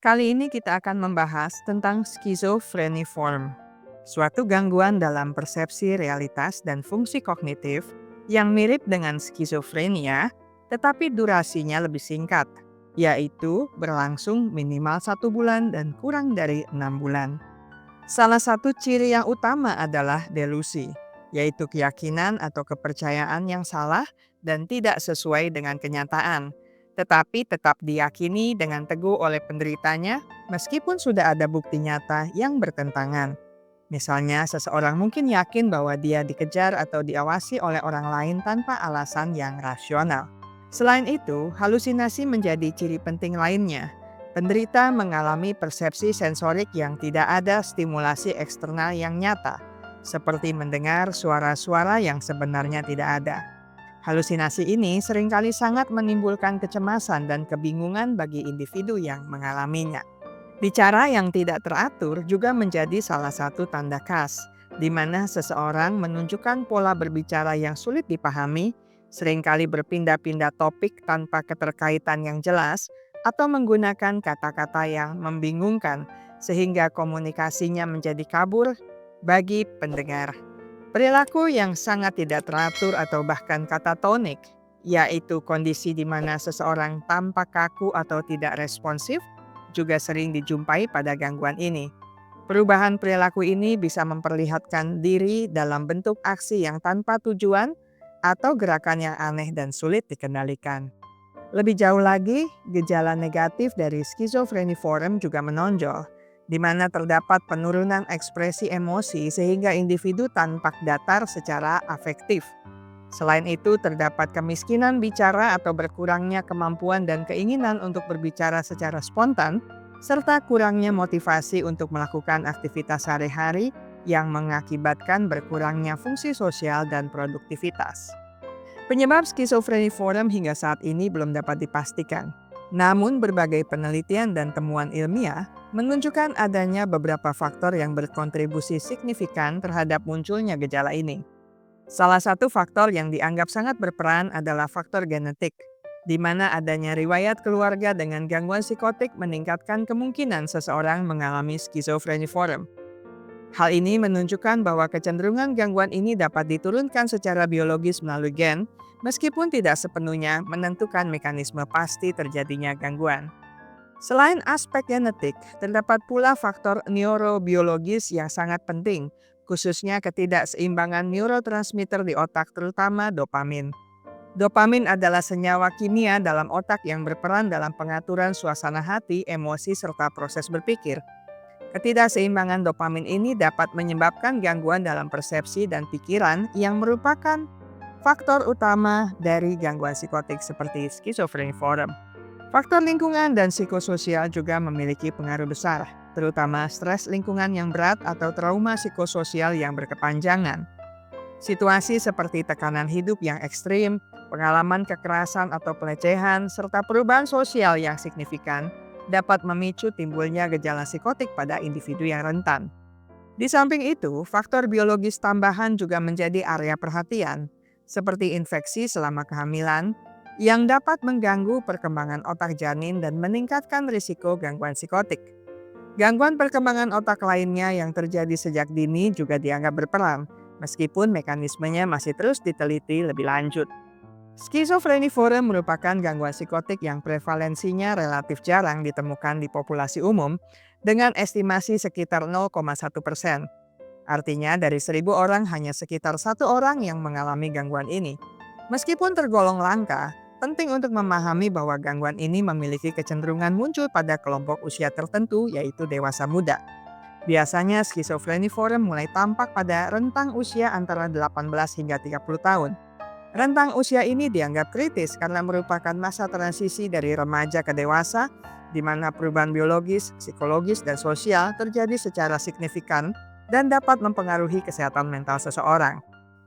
Kali ini kita akan membahas tentang skizofreniform, suatu gangguan dalam persepsi realitas dan fungsi kognitif yang mirip dengan skizofrenia, tetapi durasinya lebih singkat, yaitu berlangsung minimal 1 bulan dan kurang dari 6 bulan. Salah satu ciri yang utama adalah delusi, yaitu keyakinan atau kepercayaan yang salah dan tidak sesuai dengan kenyataan, tetapi tetap diyakini dengan teguh oleh penderitanya meskipun sudah ada bukti nyata yang bertentangan. Misalnya, seseorang mungkin yakin bahwa dia dikejar atau diawasi oleh orang lain tanpa alasan yang rasional. Selain itu, halusinasi menjadi ciri penting lainnya. Penderita mengalami persepsi sensorik yang tidak ada stimulasi eksternal yang nyata, seperti mendengar suara-suara yang sebenarnya tidak ada. Halusinasi ini seringkali sangat menimbulkan kecemasan dan kebingungan bagi individu yang mengalaminya. Bicara yang tidak teratur juga menjadi salah satu tanda khas, di mana seseorang menunjukkan pola berbicara yang sulit dipahami, seringkali berpindah-pindah topik tanpa keterkaitan yang jelas, atau menggunakan kata-kata yang membingungkan, sehingga komunikasinya menjadi kabur bagi pendengar. Perilaku yang sangat tidak teratur atau bahkan katatonik, yaitu kondisi di mana seseorang tampak kaku atau tidak responsif, juga sering dijumpai pada gangguan ini. Perubahan perilaku ini bisa memperlihatkan diri dalam bentuk aksi yang tanpa tujuan atau gerakan yang aneh dan sulit dikendalikan. Lebih jauh lagi, gejala negatif dari skizofreniform juga menonjol, di mana terdapat penurunan ekspresi emosi sehingga individu tampak datar secara afektif. Selain itu, terdapat kemiskinan bicara atau berkurangnya kemampuan dan keinginan untuk berbicara secara spontan, serta kurangnya motivasi untuk melakukan aktivitas sehari-hari yang mengakibatkan berkurangnya fungsi sosial dan produktivitas. Penyebab skizofreniform hingga saat ini belum dapat dipastikan. Namun berbagai penelitian dan temuan ilmiah menunjukkan adanya beberapa faktor yang berkontribusi signifikan terhadap munculnya gejala ini. Salah satu faktor yang dianggap sangat berperan adalah faktor genetik, di mana adanya riwayat keluarga dengan gangguan psikotik meningkatkan kemungkinan seseorang mengalami skizofreniform. Hal ini menunjukkan bahwa kecenderungan gangguan ini dapat diturunkan secara biologis melalui gen, meskipun tidak sepenuhnya menentukan mekanisme pasti terjadinya gangguan. Selain aspek genetik, terdapat pula faktor neurobiologis yang sangat penting, khususnya ketidakseimbangan neurotransmitter di otak, terutama dopamin. Dopamin adalah senyawa kimia dalam otak yang berperan dalam pengaturan suasana hati, emosi, serta proses berpikir. Ketidakseimbangan dopamin ini dapat menyebabkan gangguan dalam persepsi dan pikiran yang merupakan faktor utama dari gangguan psikotik seperti skizofreniform. Faktor lingkungan dan psikososial juga memiliki pengaruh besar, terutama stres lingkungan yang berat atau trauma psikososial yang berkepanjangan. Situasi seperti tekanan hidup yang ekstrim, pengalaman kekerasan atau pelecehan, serta perubahan sosial yang signifikan dapat memicu timbulnya gejala psikotik pada individu yang rentan. Di samping itu, faktor biologis tambahan juga menjadi area perhatian, seperti infeksi selama kehamilan, yang dapat mengganggu perkembangan otak janin dan meningkatkan risiko gangguan psikotik. Gangguan perkembangan otak lainnya yang terjadi sejak dini juga dianggap berperan, meskipun mekanismenya masih terus diteliti lebih lanjut. Skizofreniform merupakan gangguan psikotik yang prevalensinya relatif jarang ditemukan di populasi umum dengan estimasi sekitar 0,1%. Artinya dari 1.000 orang hanya sekitar 1 orang yang mengalami gangguan ini. Meskipun tergolong langka, penting untuk memahami bahwa gangguan ini memiliki kecenderungan muncul pada kelompok usia tertentu, yaitu dewasa muda. Biasanya skizofreniform mulai tampak pada rentang usia antara 18 hingga 30 tahun. Rentang usia ini dianggap kritis karena merupakan masa transisi dari remaja ke dewasa, di mana perubahan biologis, psikologis, dan sosial terjadi secara signifikan dan dapat mempengaruhi kesehatan mental seseorang.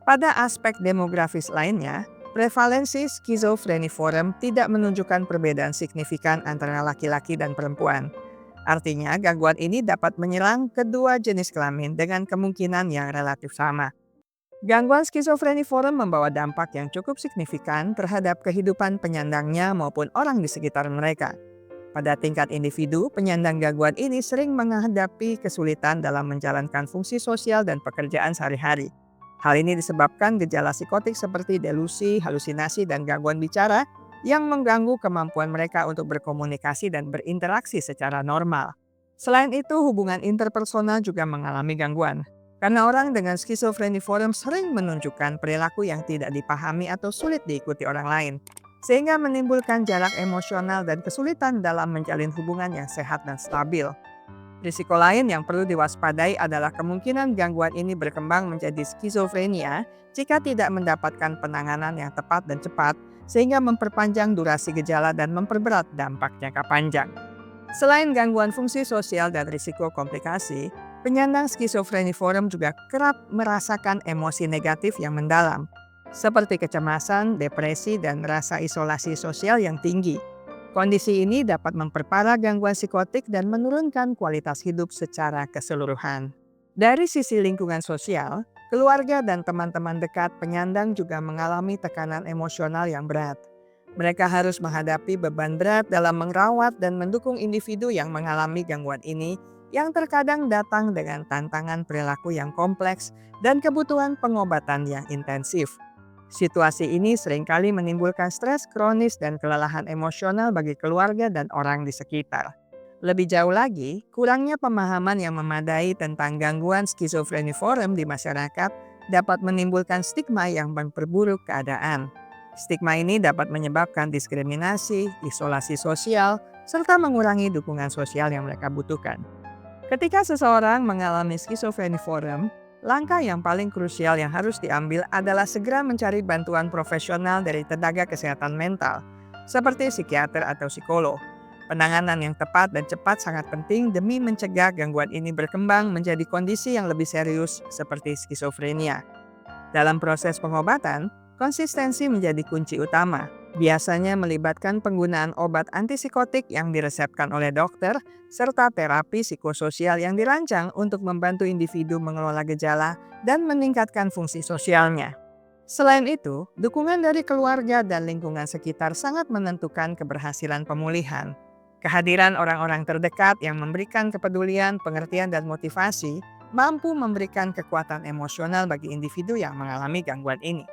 Pada aspek demografis lainnya, prevalensi skizofreniform tidak menunjukkan perbedaan signifikan antara laki-laki dan perempuan. Artinya, gangguan ini dapat menyerang kedua jenis kelamin dengan kemungkinan yang relatif sama. Gangguan skizofreniform membawa dampak yang cukup signifikan terhadap kehidupan penyandangnya maupun orang di sekitar mereka. Pada tingkat individu, penyandang gangguan ini sering menghadapi kesulitan dalam menjalankan fungsi sosial dan pekerjaan sehari-hari. Hal ini disebabkan gejala psikotik seperti delusi, halusinasi, dan gangguan bicara yang mengganggu kemampuan mereka untuk berkomunikasi dan berinteraksi secara normal. Selain itu, hubungan interpersonal juga mengalami gangguan. Karena orang dengan skizofreniform sering menunjukkan perilaku yang tidak dipahami atau sulit diikuti orang lain, sehingga menimbulkan jarak emosional dan kesulitan dalam menjalin hubungan yang sehat dan stabil. Risiko lain yang perlu diwaspadai adalah kemungkinan gangguan ini berkembang menjadi skizofrenia jika tidak mendapatkan penanganan yang tepat dan cepat, sehingga memperpanjang durasi gejala dan memperberat dampak jangka panjang. Selain gangguan fungsi sosial dan risiko komplikasi, penyandang skizofreniform juga kerap merasakan emosi negatif yang mendalam, seperti kecemasan, depresi, dan rasa isolasi sosial yang tinggi. Kondisi ini dapat memperparah gangguan psikotik dan menurunkan kualitas hidup secara keseluruhan. Dari sisi lingkungan sosial, keluarga dan teman-teman dekat penyandang juga mengalami tekanan emosional yang berat. Mereka harus menghadapi beban berat dalam merawat dan mendukung individu yang mengalami gangguan ini, yang terkadang datang dengan tantangan perilaku yang kompleks dan kebutuhan pengobatan yang intensif. Situasi ini seringkali menimbulkan stres kronis dan kelelahan emosional bagi keluarga dan orang di sekitar. Lebih jauh lagi, kurangnya pemahaman yang memadai tentang gangguan skizofreniform di masyarakat dapat menimbulkan stigma yang memperburuk keadaan. Stigma ini dapat menyebabkan diskriminasi, isolasi sosial, serta mengurangi dukungan sosial yang mereka butuhkan. Ketika seseorang mengalami skizofreniform, langkah yang paling krusial yang harus diambil adalah segera mencari bantuan profesional dari tenaga kesehatan mental, seperti psikiater atau psikolog. Penanganan yang tepat dan cepat sangat penting demi mencegah gangguan ini berkembang menjadi kondisi yang lebih serius seperti skizofrenia. Dalam proses pengobatan, konsistensi menjadi kunci utama. Biasanya melibatkan penggunaan obat antipsikotik yang diresepkan oleh dokter, serta terapi psikososial yang dirancang untuk membantu individu mengelola gejala dan meningkatkan fungsi sosialnya. Selain itu, dukungan dari keluarga dan lingkungan sekitar sangat menentukan keberhasilan pemulihan. Kehadiran orang-orang terdekat yang memberikan kepedulian, pengertian, dan motivasi mampu memberikan kekuatan emosional bagi individu yang mengalami gangguan ini.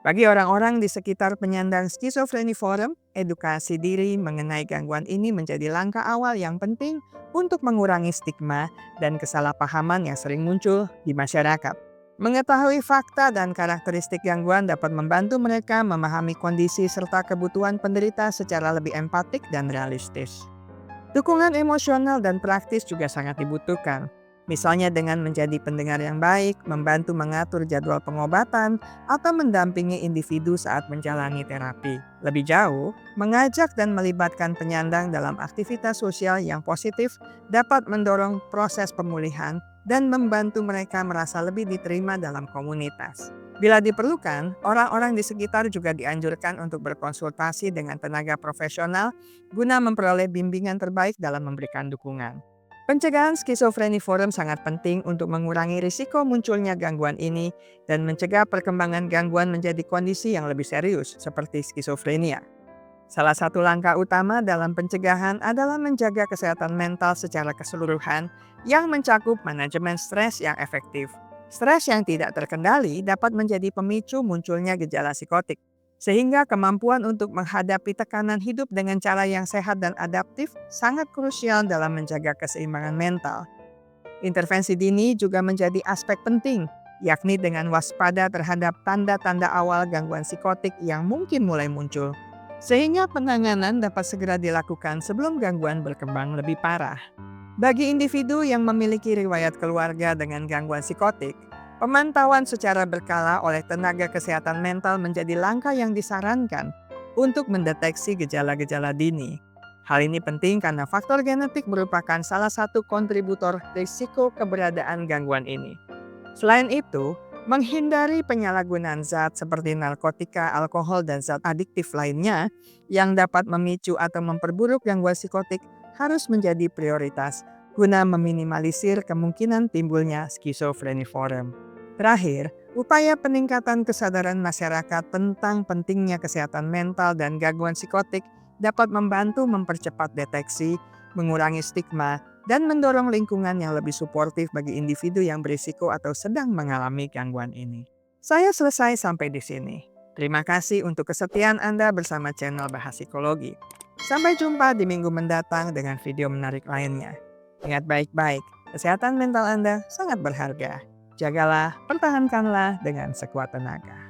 Bagi orang-orang di sekitar penyandang skizofreniform, edukasi diri mengenai gangguan ini menjadi langkah awal yang penting untuk mengurangi stigma dan kesalahpahaman yang sering muncul di masyarakat. Mengetahui fakta dan karakteristik gangguan dapat membantu mereka memahami kondisi serta kebutuhan penderita secara lebih empatik dan realistis. Dukungan emosional dan praktis juga sangat dibutuhkan. Misalnya dengan menjadi pendengar yang baik, membantu mengatur jadwal pengobatan, atau mendampingi individu saat menjalani terapi. Lebih jauh, mengajak dan melibatkan penyandang dalam aktivitas sosial yang positif dapat mendorong proses pemulihan dan membantu mereka merasa lebih diterima dalam komunitas. Bila diperlukan, orang-orang di sekitar juga dianjurkan untuk berkonsultasi dengan tenaga profesional guna memperoleh bimbingan terbaik dalam memberikan dukungan. Pencegahan skizofreniform sangat penting untuk mengurangi risiko munculnya gangguan ini dan mencegah perkembangan gangguan menjadi kondisi yang lebih serius seperti skizofrenia. Salah satu langkah utama dalam pencegahan adalah menjaga kesehatan mental secara keseluruhan yang mencakup manajemen stres yang efektif. Stres yang tidak terkendali dapat menjadi pemicu munculnya gejala psikotik, sehingga kemampuan untuk menghadapi tekanan hidup dengan cara yang sehat dan adaptif sangat krusial dalam menjaga keseimbangan mental. Intervensi dini juga menjadi aspek penting, yakni dengan waspada terhadap tanda-tanda awal gangguan psikotik yang mungkin mulai muncul, sehingga penanganan dapat segera dilakukan sebelum gangguan berkembang lebih parah. Bagi individu yang memiliki riwayat keluarga dengan gangguan psikotik, pemantauan secara berkala oleh tenaga kesehatan mental menjadi langkah yang disarankan untuk mendeteksi gejala-gejala dini. Hal ini penting karena faktor genetik merupakan salah satu kontributor risiko keberadaan gangguan ini. Selain itu, menghindari penyalahgunaan zat seperti narkotika, alkohol, dan zat adiktif lainnya yang dapat memicu atau memperburuk gangguan psikotik harus menjadi prioritas guna meminimalisir kemungkinan timbulnya skizofreniform. Terakhir, upaya peningkatan kesadaran masyarakat tentang pentingnya kesehatan mental dan gangguan psikotik dapat membantu mempercepat deteksi, mengurangi stigma, dan mendorong lingkungan yang lebih suportif bagi individu yang berisiko atau sedang mengalami gangguan ini. Saya selesai sampai di sini. Terima kasih untuk kesetiaan Anda bersama channel Bahas Psikologi. Sampai jumpa di minggu mendatang dengan video menarik lainnya. Ingat baik-baik, kesehatan mental Anda sangat berharga. Jagalah, pertahankanlah dengan sekuat tenaga.